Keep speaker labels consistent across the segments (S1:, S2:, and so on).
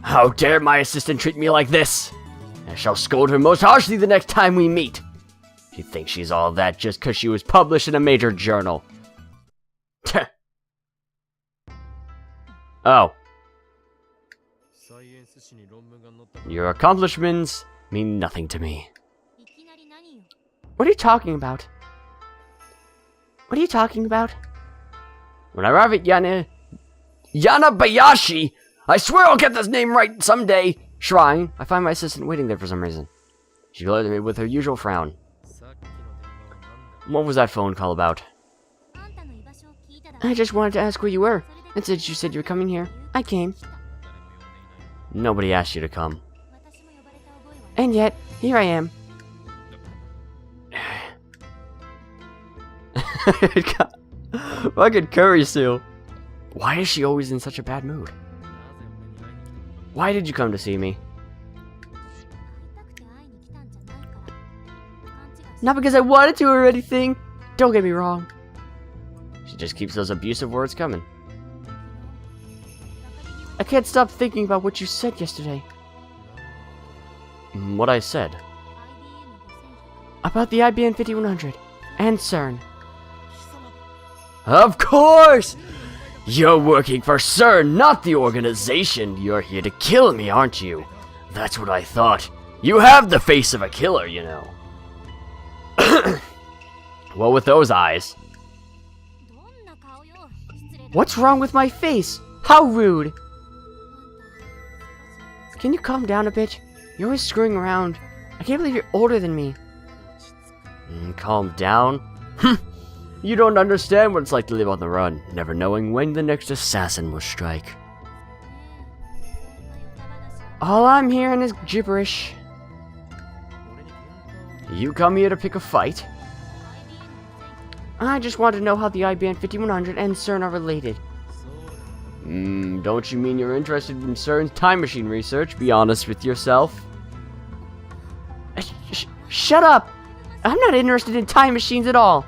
S1: How dare my assistant treat me like this? I shall scold her most harshly the next time we meet. She thinks she's all that just because she was published in a major journal. Oh. Your accomplishments mean nothing to me. What are you talking about? What are you talking about? When I arrive at Yanabayashi, I swear I'll get this name right someday. Shrine. I find my assistant waiting there for some reason. She glared at me with her usual frown. What was that phone call about? I just wanted to ask where you were. And since you said you were coming here, I came. Nobody asked you to come. And yet, here I am. Fucking Kurisu. Why is she always in such a bad mood? Why did you come to see me? Not because I wanted to or anything. Don't get me wrong. She just keeps those abusive words coming. I can't stop thinking about what you said yesterday. What I said? About the IBM 5100 and SERN. Of course! You're working for SERN, not the organization. You're here to kill me, aren't you? That's what I thought. You have the face of a killer, you know. Well, with those eyes. What's wrong with my face? How rude! Can you calm down a bit? You're always screwing around. I can't believe you're older than me. Calm down? You don't understand what it's like to live on the run, never knowing when the next assassin will strike. All I'm hearing is gibberish. You come here to pick a fight? I just want to know how the IBM 5100 and CERN are related. Don't you mean you're interested in CERN's time machine research? Be honest with yourself. Shut up! I'm not interested in time machines at all.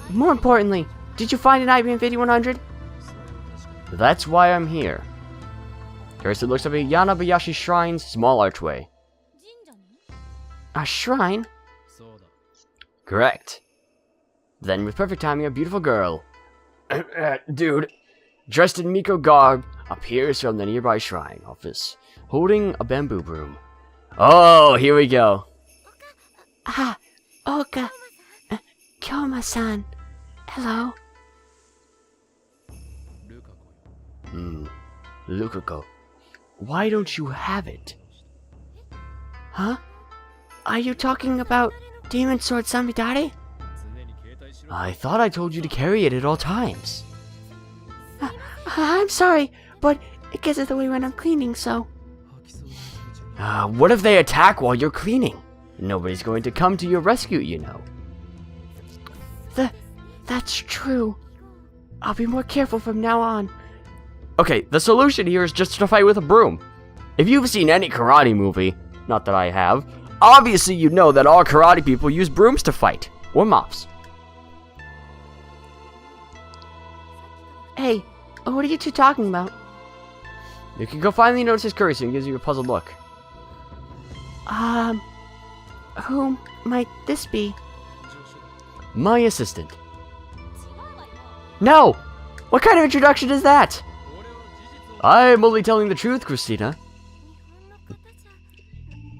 S1: More importantly, did you find an IBM 5100? That's why I'm here. Kirsten looks up at Yanabayashi Shrine's small archway. A shrine? Correct. Then, with perfect timing, a beautiful girl, dude, dressed in Miko garb, appears from the nearby shrine office, holding a bamboo broom. Oh, here we go. Oka, Kyoma-san, hello. Lukako, why don't you have it? Huh? Are you talking about Demon Sword Samidare? I thought I told you to carry it at all times. I'm sorry, but it gets in the way when I'm cleaning, so... what if they attack while you're cleaning? Nobody's going to come to your rescue, you know. That's true. I'll be more careful from now on. Okay, the solution here is just to fight with a broom. If you've seen any karate movie, not that I have, obviously you know that all karate people use brooms to fight, or mops. Hey, what are you two talking about? You can go finally notice his Kurisu and gives you a puzzled look. Who might this be? My assistant. No! What kind of introduction is that? I'm only telling the truth, Christina.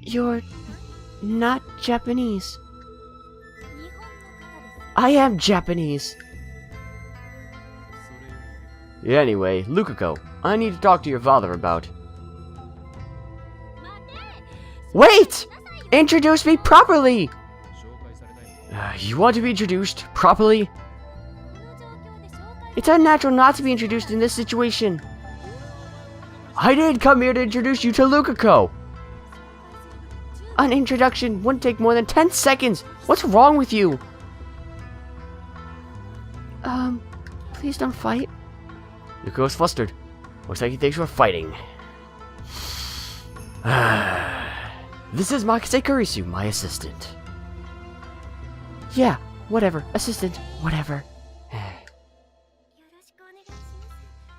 S1: You're not Japanese. I am Japanese. Anyway, Lukako, I need to talk to your father about... Wait! Introduce me properly! You want to be introduced properly? It's unnatural not to be introduced in this situation. I didn't come here to introduce you to Lukako. An introduction wouldn't take more than 10 seconds. What's wrong with you? Please don't fight. Lukako's flustered. Looks like he thinks we're fighting. This is Makise Kurisu, my assistant. Yeah, whatever. Assistant, whatever.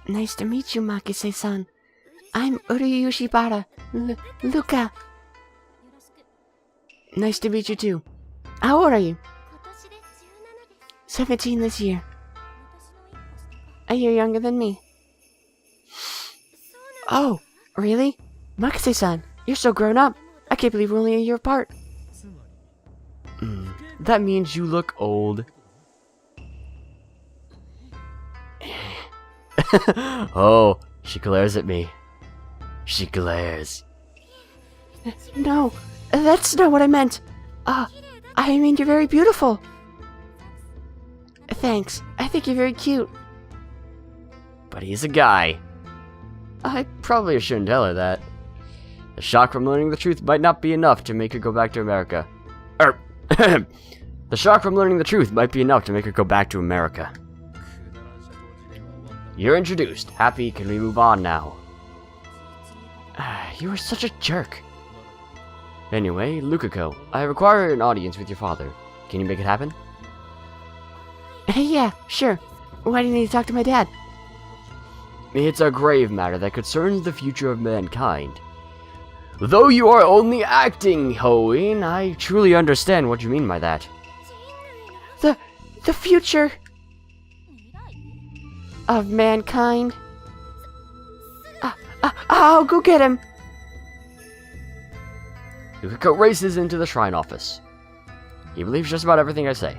S1: Nice to meet you, Makise-san.
S2: I'm Uryu Yoshibara. Luca. Nice to meet you too. How old are you? 17 this year. A year younger than me. Oh, really? Makase-san, you're so grown up. I can't believe we're only a year apart.
S1: That means you look old. Oh, she glares at me. She glares.
S2: No, that's not what I meant. I mean you're very beautiful. Thanks, I think you're very cute.
S1: But he's a guy. I probably shouldn't tell her that. The shock from learning the truth might not be enough to make her go back to America. The shock from learning the truth might be enough to make her go back to America. You're introduced. Happy, can we move on now? You are such a jerk. Anyway, Lukako, I require an audience with your father. Can you make it happen?
S2: Yeah, sure. Why do you need to talk to my dad?
S1: It's a grave matter that concerns the future of mankind. Though you are only acting, Hoenn, I truly understand what you mean by that.
S2: The future of mankind. I'll go get him.
S1: Lukako races into the shrine office. He believes just about everything I say.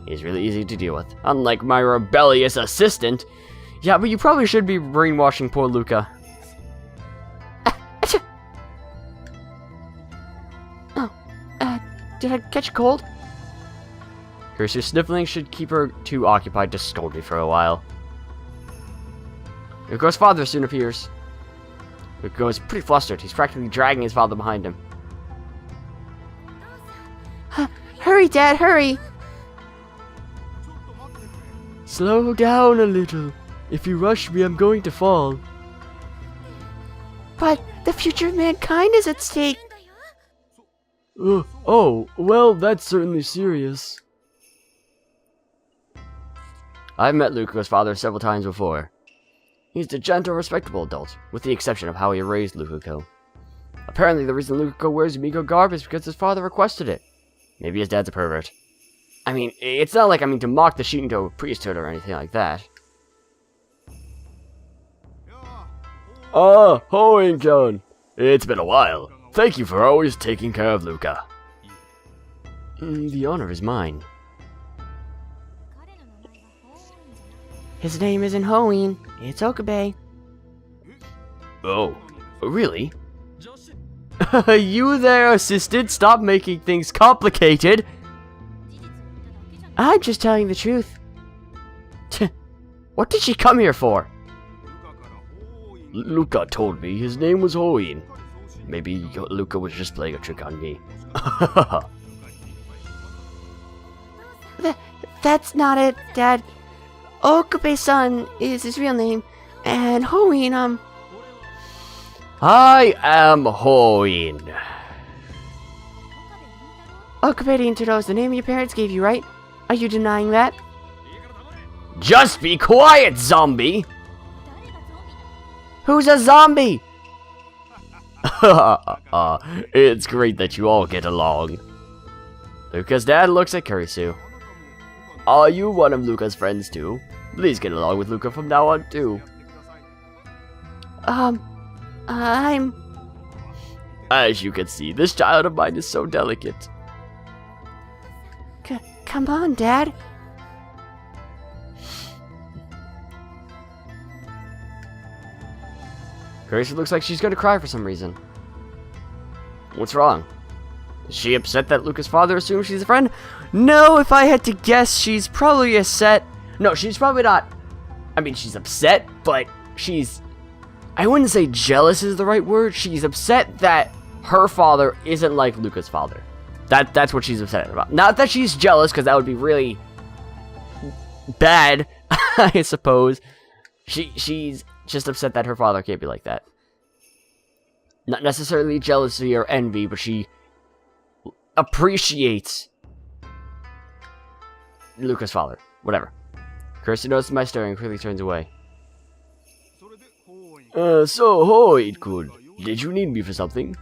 S1: He's really easy to deal with, unlike my rebellious assistant. Yeah, but you probably should be brainwashing poor Luca.
S2: Did I catch a cold?
S1: Her sniffling should keep her too occupied to scold me for a while. Luca's father soon appears. Luca is pretty flustered. He's practically dragging his father behind him.
S2: Hurry, Dad, hurry!
S1: Slow down a little. If you rush me, I'm going to fall.
S2: But the future of mankind is at stake.
S1: Oh, well, that's certainly serious. I've met Luca's father several times before. He's a gentle, respectable adult, with the exception of how he raised Lukako. Apparently, the reason Lukako wears Miko garb is because his father requested it. Maybe his dad's a pervert. I mean, it's not like I mean to mock the Shinto priesthood or anything like that. Hoenn-chan. It's been a while. Thank you for always taking care of Luca. The honor is mine.
S2: His name isn't Hoenn, it's Okabe.
S1: Oh, really? You there, assistant, stop making things complicated!
S2: I'm just telling the truth.
S1: What did she come here for? Luca told me his name was Hoenn. Maybe Luca was just playing a trick on me.
S2: That's not it, Dad. Okabe-san is his real name, and Hoenn,
S1: I am Hoenn.
S2: Okabe Intaro is the name your parents gave you, right? Are you denying that?
S1: Just be quiet, zombie! Who's a zombie? It's great that you all get along. Luca's dad looks at Kurisu. Are you one of Luca's friends too? Please get along with Luca from now on too.
S2: I'm...
S1: As you can see, this child of mine is so delicate.
S2: Come on, Dad.
S1: Kurisu looks like she's gonna cry for some reason. What's wrong? Is she upset that Luca's father assumes she's a friend? No, if I had to guess, she's probably upset. No, she's probably not. I mean, she's upset, but she's... I wouldn't say jealous is the right word. She's upset that her father isn't like Luca's father. That's what she's upset about. Not that she's jealous, because that would be really bad, I suppose. She's just upset that her father can't be like that. Not necessarily jealousy or envy, but she appreciates Luca's father. Whatever. Kurisu notices my staring and quickly turns away. So, Hoid-kun, did you need me for something?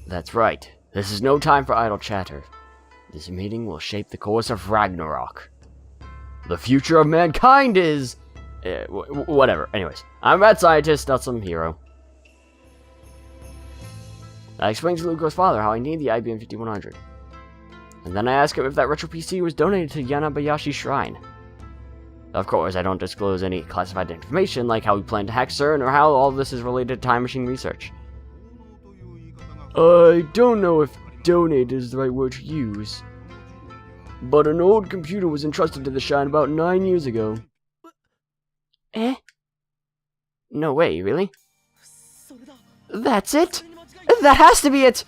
S1: That's right. This is no time for idle chatter. This meeting will shape the course of Ragnarok. The future of mankind is... whatever. Anyways, I'm a mad scientist, not some hero. I explained to Lugo's father how I need the IBM 5100. And then I asked him if that retro PC was donated to Yanabayashi Shrine. Of course, I don't disclose any classified information, like how we plan to hack CERN or how all this is related to time machine research. I don't know if donate is the right word to use. But an old computer was entrusted to the Shrine about 9 years ago.
S2: Eh?
S1: No way, really?
S2: That's it? That has to be it!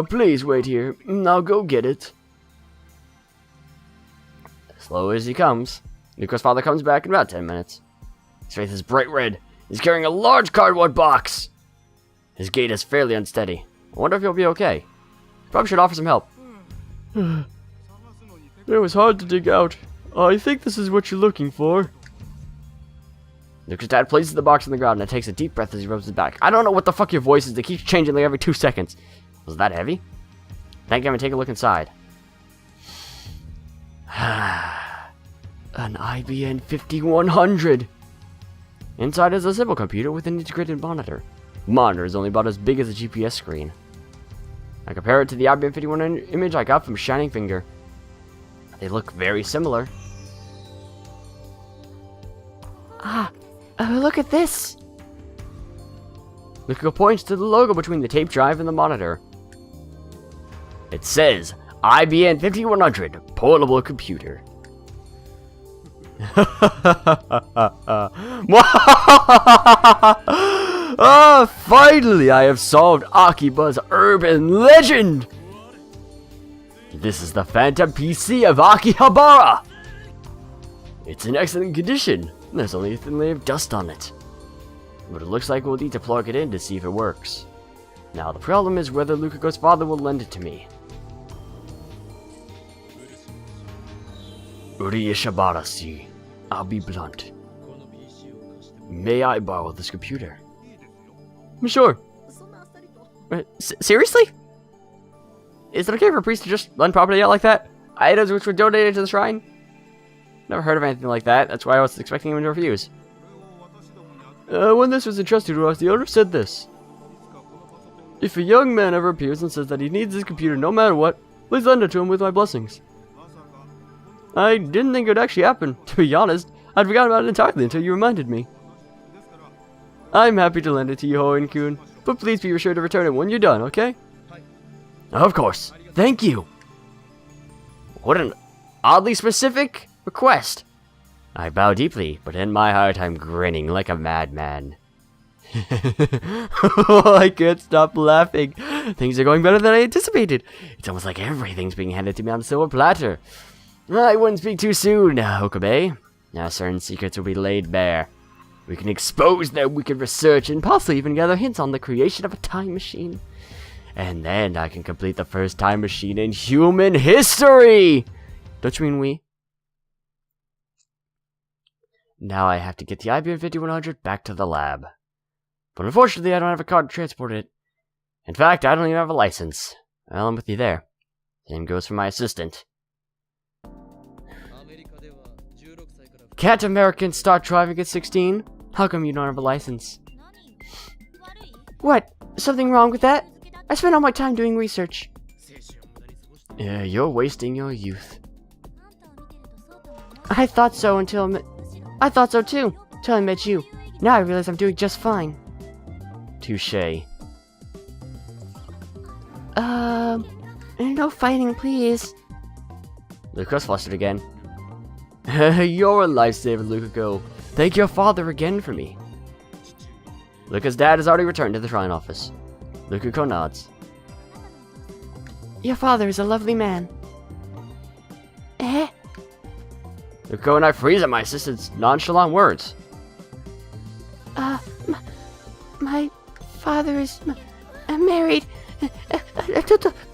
S1: Please wait here. I'll go get it. Slow as he comes. Luca's father comes back in about 10 minutes. His face is bright red. He's carrying a large cardboard box. His gait is fairly unsteady. I wonder if he'll be okay. Probably should offer some help. It was hard to dig out. I think this is what you're looking for. Luca's dad places the box on the ground and takes a deep breath as he rubs his back. I don't know what the fuck your voice is. It keeps changing like every 2 seconds. Was that heavy? Thank you, I'm gonna take a look inside. An IBM 5100. Inside is a simple computer with an integrated monitor. The monitor is only about as big as a GPS screen. I compare it to the IBM 5100 image I got from Shining Finger. They look very similar.
S2: Look at this!
S1: Luca points to the logo between the tape drive and the monitor. It says, IBM 5100, portable computer. Finally I have solved Akiba's urban legend! This is the Phantom PC of Akihabara! It's in excellent condition. There's only a thin layer of dust on it. But it looks like we'll need to plug it in to see if it works. Now the problem is whether Lukago's father will lend it to me. Uri-ishabara-si. I'll be blunt. May I borrow this computer? Sure. Seriously? Is it okay for a priest to just lend property out like that? Items which were donated to the shrine? Never heard of anything like that. That's why I was expecting him to refuse. When this was entrusted to us, the owner said this. If a young man ever appears and says that he needs his computer no matter what, please lend it to him with my blessings. I didn't think it would actually happen, to be honest. I'd forgotten about it entirely until you reminded me. I'm happy to lend it to you, Hoen-kun, but please be sure to return it when you're done, okay? Of course. Thank you. What an oddly specific request. I bow deeply, but in my heart I'm grinning like a madman. I can't stop laughing. Things are going better than I anticipated. It's almost like everything's being handed to me on a silver platter. I wouldn't speak too soon, Okabe. Now certain secrets will be laid bare. We can expose their wicked research and possibly even gather hints on the creation of a time machine. And then I can complete the first time machine in human history! Don't you mean we? Now I have to get the IBM 5100 back to the lab. But unfortunately I don't have a car to transport it. In fact, I don't even have a license. Well, I'm with you there. Same goes for my assistant. Can't Americans start driving at 16? How come you don't have a license?
S2: What? Something wrong with that? I spent all my time doing research.
S1: Yeah, you're wasting your youth.
S2: I thought so too, till I met you. Now I realize I'm doing just fine.
S1: Touché.
S2: No fighting, please.
S1: Luca's flustered again. You're a lifesaver, Lukago. Thank your father again for me. Luca's dad has already returned to the shrine office. Lukago nods.
S2: Your father is a lovely man. Eh?
S1: Lukago and I freeze at my assistant's nonchalant words.
S2: My father is married.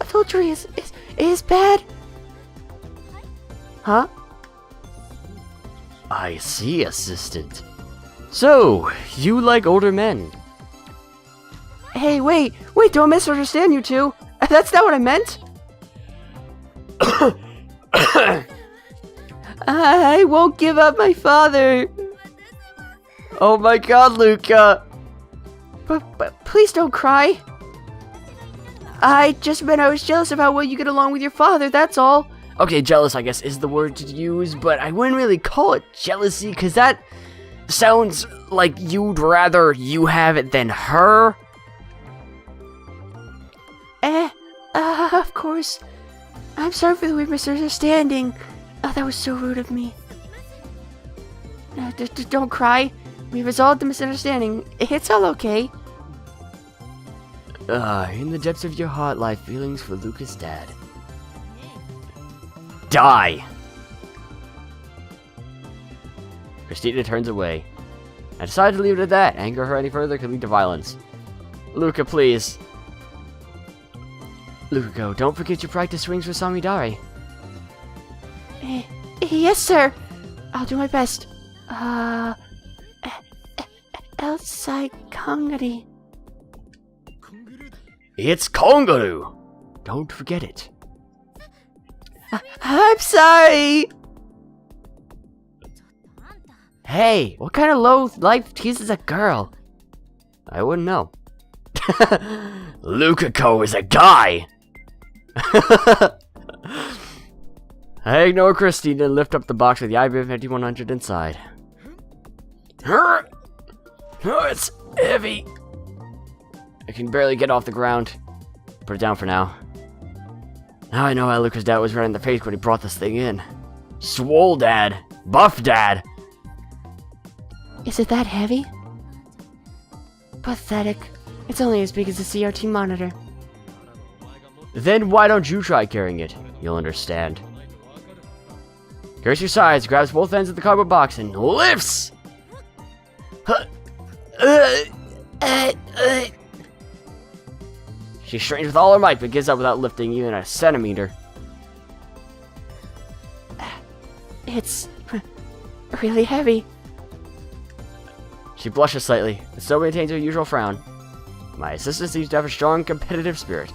S2: Adultery is bad. Huh?
S1: I see, assistant. So, you like older men?
S2: Hey, wait, don't misunderstand you two. That's not what I meant. I won't give up my father.
S1: Oh my god, Luca!
S2: But please don't cry. I just meant I was jealous of how well you get along with your father, that's all.
S1: Okay, jealous, I guess, is the word to use, but I wouldn't really call it jealousy, because that sounds like you'd rather you have it than her.
S2: Of course. I'm sorry for the weird misunderstanding. Oh, that was so rude of me. Don't cry. We resolved the misunderstanding. It's all okay.
S1: In the depths of your heart lie feelings for Luca's dad. Die! Christina turns away. I decided to leave it at that. Anger her any further could lead to violence. Luca, please. Luca, don't forget your practice swings for Samidare.
S2: Yes, sir. I'll do my best. Outside Kongari.
S1: It's Kongaru! Don't forget it.
S2: I'm sorry.
S1: Hey, what kind of low life teases a girl? I wouldn't know. Lukako is a guy! I ignore Christina and lift up the box with the IBM 5100 inside. Oh, it's heavy. I can barely get off the ground. Put it down for now. Now I know why Luca's dad was red in the face when he brought this thing in. Swole dad. Buff dad.
S2: Is it that heavy? Pathetic. It's only as big as a CRT monitor.
S1: Then why don't you try carrying it? You'll understand. Carries your sides, grabs both ends of the cardboard box, and lifts! She strains with all her might, but gives up without lifting even a centimeter.
S2: It's really heavy.
S1: She blushes slightly, but still maintains her usual frown. My assistant seems to have a strong competitive spirit.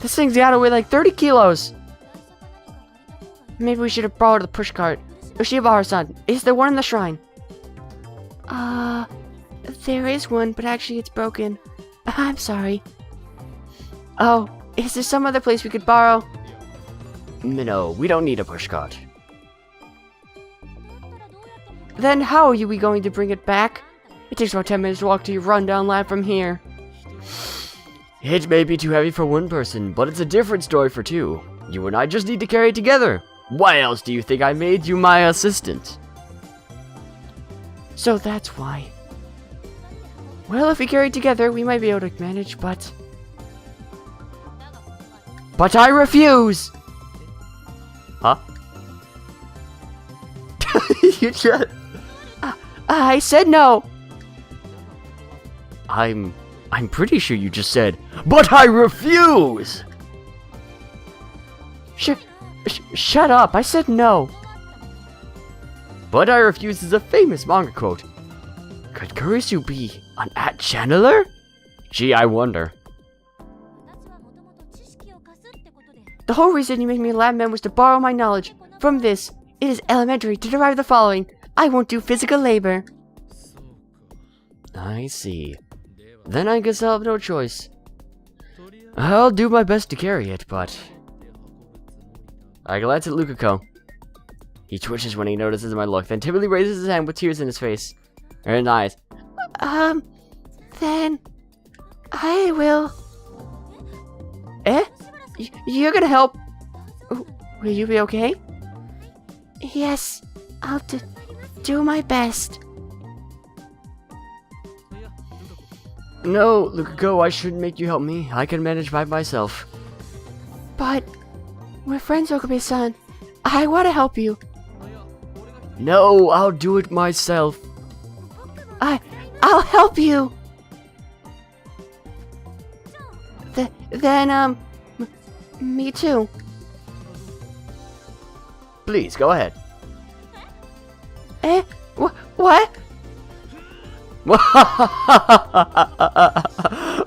S2: This thing's gotta weigh like 30 kilos. Maybe we should have borrowed the pushcart. Ushibara-san, is there one in the shrine? There is one, but actually it's broken. I'm sorry. Oh, is there some other place we could borrow?
S1: No, we don't need a pushcart.
S2: Then how are we going to bring it back? It takes about 10 minutes to walk to your rundown lab from here.
S1: It may be too heavy for one person, but it's a different story for two. You and I just need to carry it together. Why else do you think I made you my assistant?
S2: So that's why. Well, if we carry it together, we might be able to manage, but I refuse!
S1: Huh? You just...
S2: I said no!
S1: I'm pretty sure you just said, but I refuse!
S2: Shut up, I said no.
S1: But I refuse is a famous manga quote. Could Kurisu be an channeler? Gee, I wonder.
S2: The whole reason you made me a lab man was to borrow my knowledge. From this, it is elementary to derive the following. I won't do physical labor.
S1: I see. Then I guess I'll have no choice. I'll do my best to carry it, but... I glance at Lukako. He twitches when he notices my look, then timidly raises his hand with tears in his face. Or in his eyes.
S2: Then... I will... You're gonna help... Will you be okay? Yes, I'll do my best.
S1: No, Lukako, I shouldn't make you help me. I can manage by myself.
S2: But... we're friends, Okabe-san. I want to help you.
S1: No, I'll do it myself.
S2: I'll help you. Then, me too.
S1: Please, go ahead.
S2: What?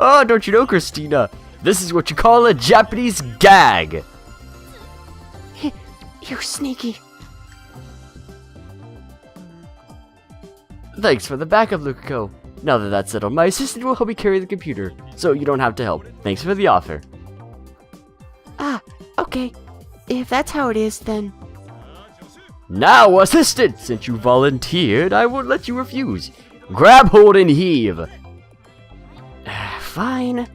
S1: Oh, don't you know, Christina? This is what you call a Japanese gag.
S2: You're sneaky.
S1: Thanks for the backup, Lukaku. Now that that's settled, my assistant will help me carry the computer, so you don't have to help. Thanks for the offer.
S2: Ah, okay. If that's how it is, then...
S1: Now, assistant, since you volunteered, I won't let you refuse. Grab, hold, and heave.
S2: Fine.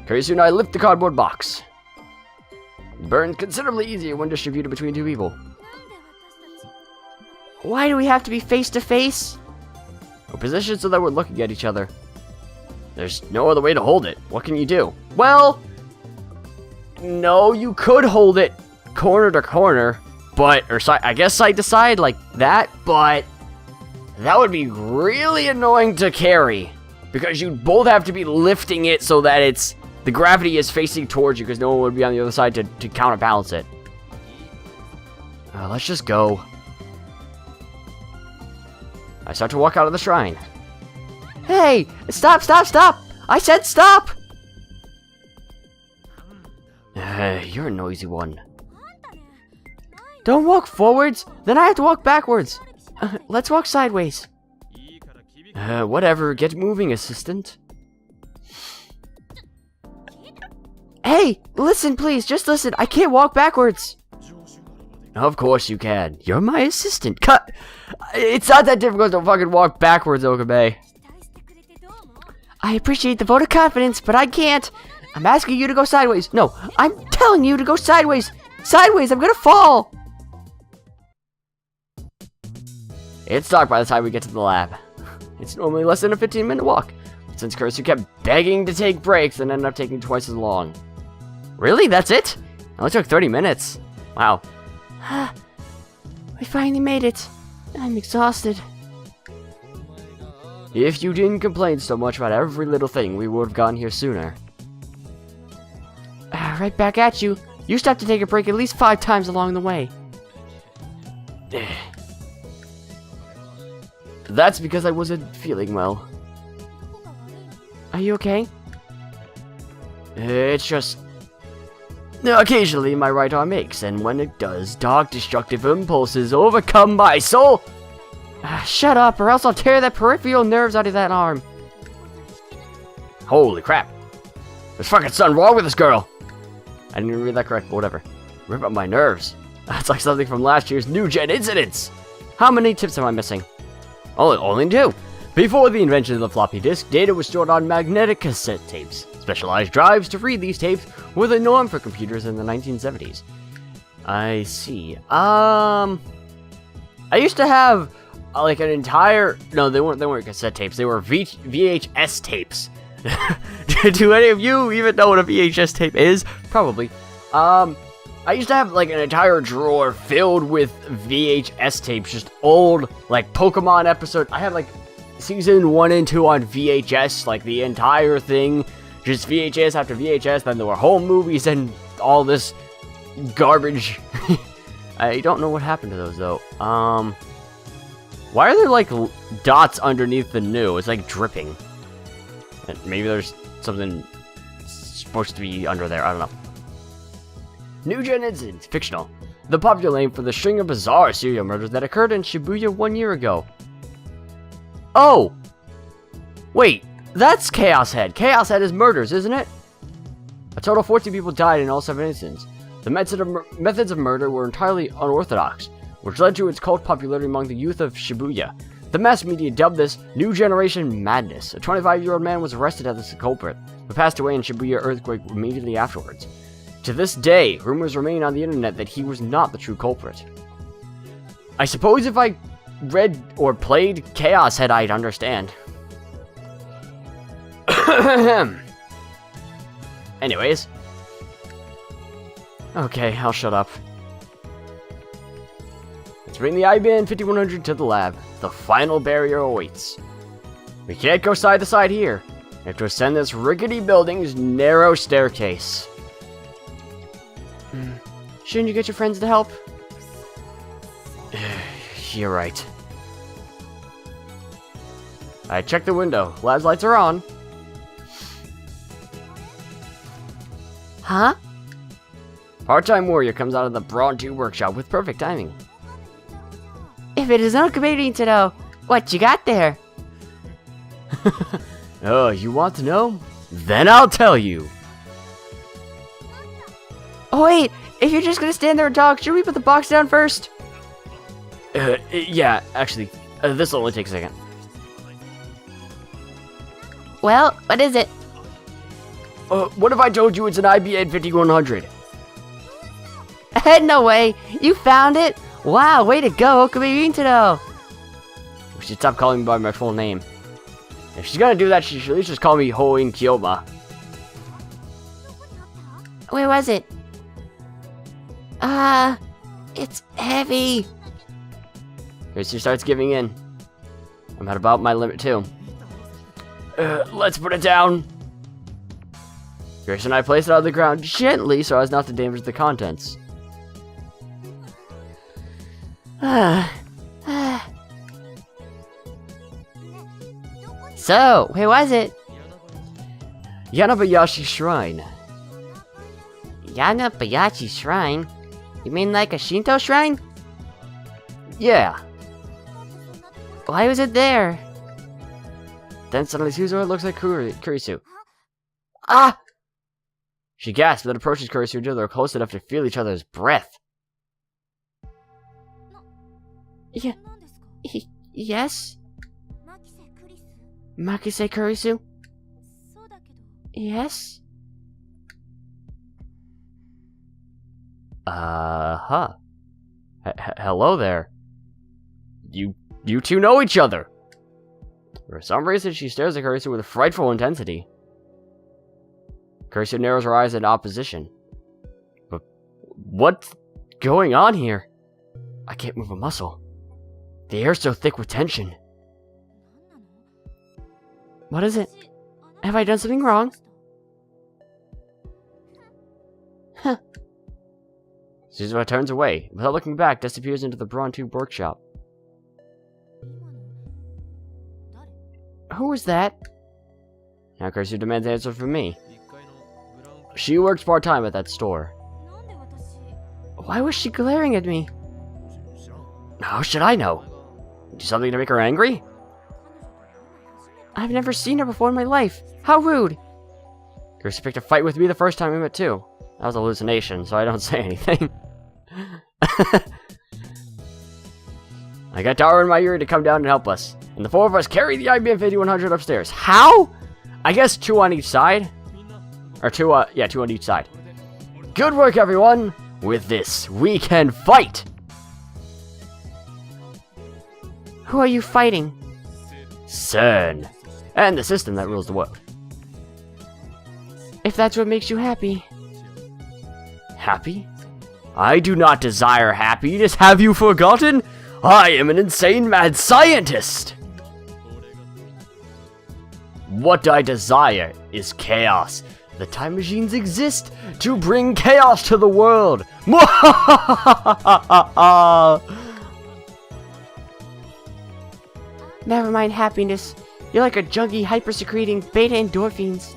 S1: Very soon I lift the cardboard box. Burns considerably easier when distributed between two people.
S2: Why do we have to be face to face?
S1: We're positioned so that we're looking at each other. There's no other way to hold it. What can you do? Well, no, you could hold it corner to corner, but, or I guess side to side like that, but that would be really annoying to carry because you'd both have to be lifting it so that the gravity is facing towards you because no one would be on the other side to counterbalance it. Let's just go. I start to walk out of the shrine.
S2: Hey! Stop, stop, stop! I said stop!
S1: You're a noisy one.
S2: Don't walk forwards, then I have to walk backwards. Let's walk sideways.
S1: Whatever, get moving, assistant.
S2: Hey, listen please, just listen, I can't walk backwards.
S1: Of course you can. You're my assistant. Cut! It's not that difficult to fucking walk backwards, Okabe.
S2: I appreciate the vote of confidence, but I can't. I'm asking you to go sideways. No, I'm telling you to go sideways. Sideways, I'm gonna fall.
S1: It's dark by the time we get to the lab. It's normally less than a 15-minute walk, since Kursu kept begging to take breaks and ended up taking twice as long. Really? That's it? It only took 30 minutes. Wow.
S2: We finally made it. I'm exhausted.
S1: If you didn't complain so much about every little thing, we would have gotten here sooner.
S2: Right back at you. You stopped to take a break at least 5 times along the way.
S1: That's because I wasn't feeling well.
S2: Are you okay?
S1: It's just... occasionally my right arm aches, and when it does, dark destructive impulses overcome my soul.
S2: Shut up, or else I'll tear the peripheral nerves out of that arm.
S1: Holy crap. There's fucking something wrong with this girl. I didn't even read that correct, but whatever. Rip up my nerves. That's like something from last year's New Gen incidents. How many tips am I missing? Only 2. Before the invention of the floppy disk, data was stored on magnetic cassette tapes. Specialized drives to read these tapes were the norm for computers in the 1970s. I see. I used to have like an entire... No, they weren't cassette tapes. They were VHS tapes. Do any of you even know what a VHS tape is? Probably. I used to have like an entire drawer filled with VHS tapes, just old like Pokemon episode. I had like season 1 and 2 on VHS, like the entire thing, just VHS after VHS. Then there were home movies and all this garbage. I don't know what happened to those though. Why are there like dots underneath the new? It's like dripping. Maybe there's something supposed to be under there. I don't know. New Gen incidents, fictional. The popular name for the string of bizarre serial murders that occurred in Shibuya 1 year ago. Oh! Wait, that's Chaos Head. Chaos Head is murders, isn't it? A total of 14 people died in all 7 incidents. The methods of murder were entirely unorthodox, which led to its cult popularity among the youth of Shibuya. The mass media dubbed this New Generation Madness. A 25-year-old man was arrested as the culprit, but passed away in Shibuya earthquake immediately afterwards. To this day, rumors remain on the internet that he was not the true culprit. I suppose if I read or played Chaos Head, I'd understand. Anyways. Okay, I'll shut up. Let's bring the IBAN 5100 to the lab. The final barrier awaits. We can't go side to side here. We have to ascend this rickety building's narrow staircase.
S2: Shouldn't you get your friends to help?
S1: You're right. I checked the window. Lab's lights are on.
S2: Huh?
S1: Part-time warrior comes out of the Brawn 2 workshop with perfect timing.
S2: If it is incubating to know what you got there.
S1: Oh, you want to know? Then I'll tell you.
S2: Oh wait, if you're just gonna stand there and talk, should we put the box down first?
S1: Yeah, actually, this'll only take a second.
S2: Well, what is it?
S1: What if I told you it's an IBA 5100?
S2: No way, you found it? Wow, way to go, Okabibintado.
S1: We should stop calling me by my full name. If she's gonna do that, she should at least just call me Hoin Kyoma.
S2: Where was it? It's heavy.
S1: Here she starts giving in. I'm at about my limit too. Let's put it down. Grace and I place it on the ground gently so as not to damage the contents.
S2: So, where was it?
S1: Yanabayashi Shrine.
S2: Yanabayashi Shrine? You mean like a Shinto shrine?
S1: Yeah.
S2: Why was it there?
S1: Then suddenly Suzuha looks at Kurisu.
S2: Ah!
S1: She gasps but approaches Kurisu until they're close enough to feel each other's breath.
S2: Yes? Makise Kurisu? Yes?
S1: Hello there. You two know each other. For some reason, she stares at Kurisu with frightful intensity. Kurisu narrows her eyes in opposition. But what's going on here? I can't move a muscle. The air's so thick with tension.
S2: What is it? Have I done something wrong? Huh.
S1: Suzuha turns away. Without looking back, disappears into the Brawn Tube workshop.
S2: Who was that?
S1: Now Kurisu demands answers from me. She works part-time at that store.
S2: Why was she glaring at me?
S1: How should I know? Do something to make her angry?
S2: I've never seen her before in my life. How rude.
S1: Kurisu picked a fight with me the first time we met too. That was a hallucination, so I don't say anything. I got Taro and Mayuri to come down and help us. And the four of us carry the IBM 5100 upstairs. How? I guess two on each side? Or two on each side. Good work, everyone! With this, we can fight!
S2: Who are you fighting?
S1: SERN. And the system that rules the world.
S2: If that's what makes you happy.
S1: Happy? I do not desire happiness. Have you forgotten? I am an insane mad scientist! What I desire is chaos. The time machines exist to bring chaos to the world.
S2: Never mind happiness. You're like a junkie hyper-secreting beta endorphins.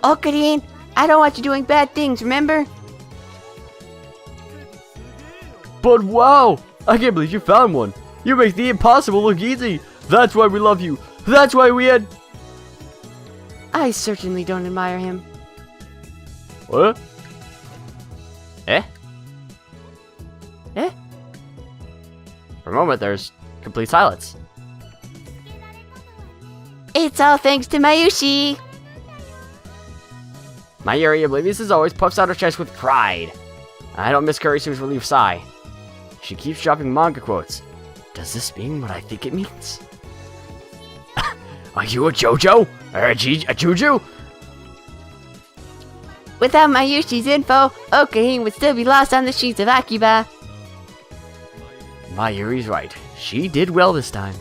S2: Okarin, I don't want you doing bad things, remember?
S1: But wow! I can't believe you found one. You make the impossible look easy. That's why we love you. That's why we had...
S2: I certainly don't admire him.
S1: What? Eh?
S2: Eh?
S1: For a moment, there's complete silence.
S2: It's all thanks to Mayushi.
S1: Mayuri, oblivious as always, puffs out her chest with pride. I don't miss Kurisu's relief sigh. She keeps dropping manga quotes. Does this mean what I think it means? Are you a JoJo? Or a Juju?
S2: Without Mayushi's info, Okahin would still be lost on the streets of Akiba.
S1: Mayuri's right. She did well this time.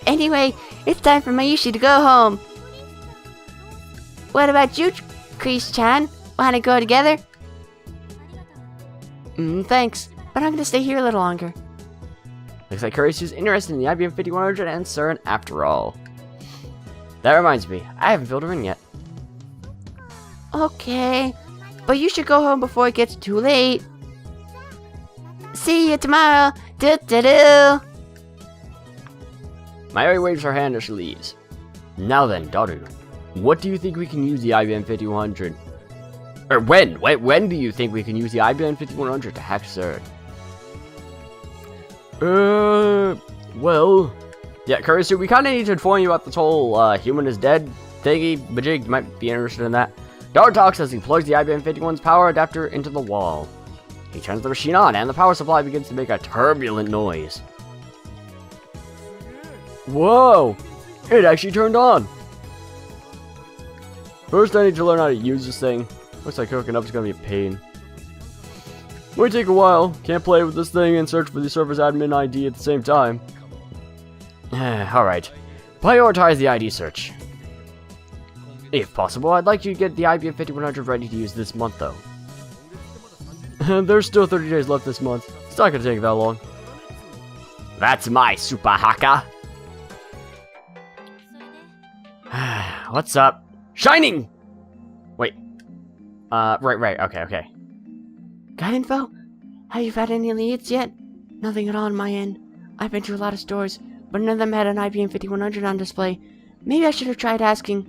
S2: Anyway, it's time for Mayushi to go home. What about you, Chris-chan? Wanna go together? Thanks, but I'm gonna stay here a little longer.
S1: Looks like Kurisu's interested in the IBM 5100 and CERN after all. That reminds me, I haven't filled her in yet.
S2: Okay, but you should go home before it gets too late. See you tomorrow. Do-do-do.
S1: Mayuri waves her hand as she leaves. Now then, Daru, what do you think we can use the IBM 5100? Or when do you think we can use the IBM 5100 to hack CERN? Well... Yeah, Kurisu, we kinda need to inform you about this whole, human is dead thingy, majig. You might be interested in that. Daru talks as he plugs the IBM 51's power adapter into the wall. He turns the machine on, and the power supply begins to make a turbulent noise. Whoa! It actually turned on! First, I need to learn how to use this thing. Looks like hooking up is gonna be a pain. Might take a while. Can't play with this thing and search for the server's admin ID at the same time. Alright. Prioritize the ID search. If possible, I'd like you to get the IBM 5100 ready to use this month, though. There's still 30 days left this month. It's not gonna take that long. That's my super hacker. What's up? Shining! Wait. Right. Okay.
S2: Got info? Have you had any leads yet? Nothing at all on my end. I've been to a lot of stores, but none of them had an IBM 5100 on display. Maybe I should have tried asking.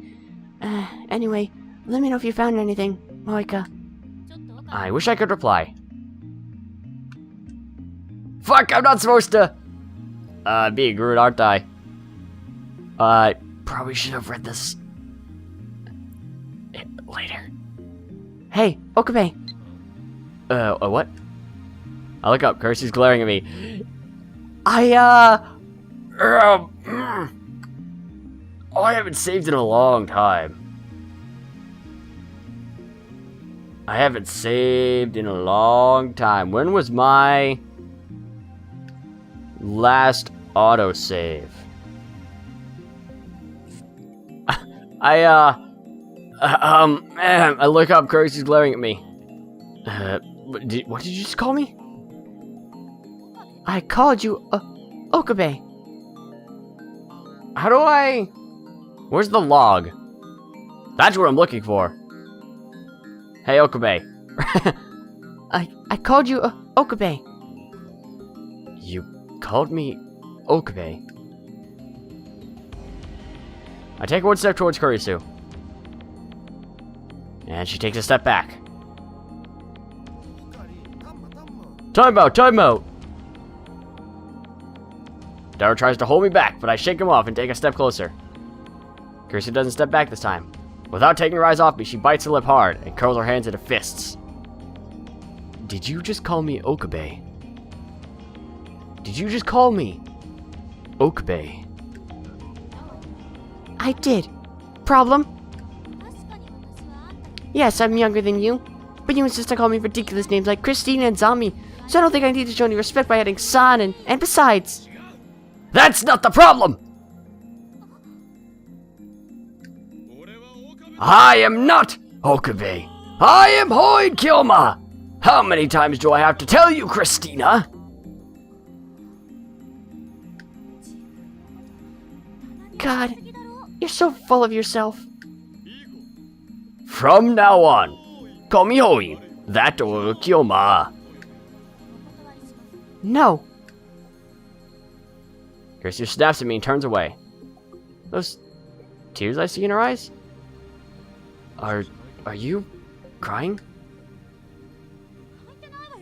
S2: Anyway, let me know if you found anything, Moika.
S1: I wish I could reply. Fuck, I'm not supposed to! Being rude, aren't I? Probably should have read this... later.
S2: Hey, Okabe.
S1: What? I look up, Kirsty's glaring at me. I haven't saved in a long time. When was my last autosave? I look up, Kirsty's glaring at me. What did you just call me?
S2: I called you, Okabe.
S1: How do I... Where's the log? That's what I'm looking for. Hey, Okabe.
S2: I called you, Okabe.
S1: You called me Okabe? I take one step towards Kurisu. And she takes a step back. Time out! Daru tries to hold me back, but I shake him off and take a step closer. Kurisu doesn't step back this time. Without taking her eyes off me, she bites her lip hard and curls her hands into fists. Did you just call me Okabe? Okabe?
S2: I did. Problem? Yes, I'm younger than you, but you insist on calling me ridiculous names like Christina and Zami, so I don't think I need to show any respect by adding San and besides...
S1: That's not the problem! I am not Okabe. I am Hoid Kilma. How many times do I have to tell you, Christina?
S2: God, you're so full of yourself.
S1: From now on, call me Hoi. That or Kilma.
S2: No.
S1: Kirsten snaps at me and turns away. Those tears I see in her eyes? Are you crying?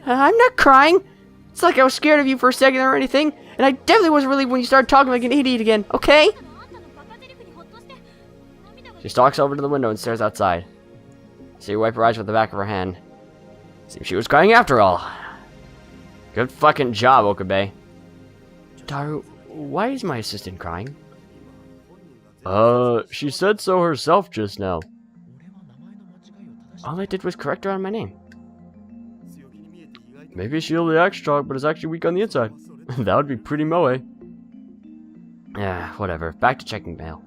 S2: I'm not crying. It's like I was scared of you for a second or anything, and I definitely wasn't really when you started talking like an idiot again, okay?
S1: She stalks over to the window and stares outside. I see her wipe her eyes with the back of her hand. Seems she was crying after all. Good fucking job, Okabe. Daru, why is my assistant crying? She said so herself just now. All I did was correct her on my name. Maybe she only acts strong, but is actually weak on the inside. That would be pretty moe. Yeah, whatever. Back to checking mail.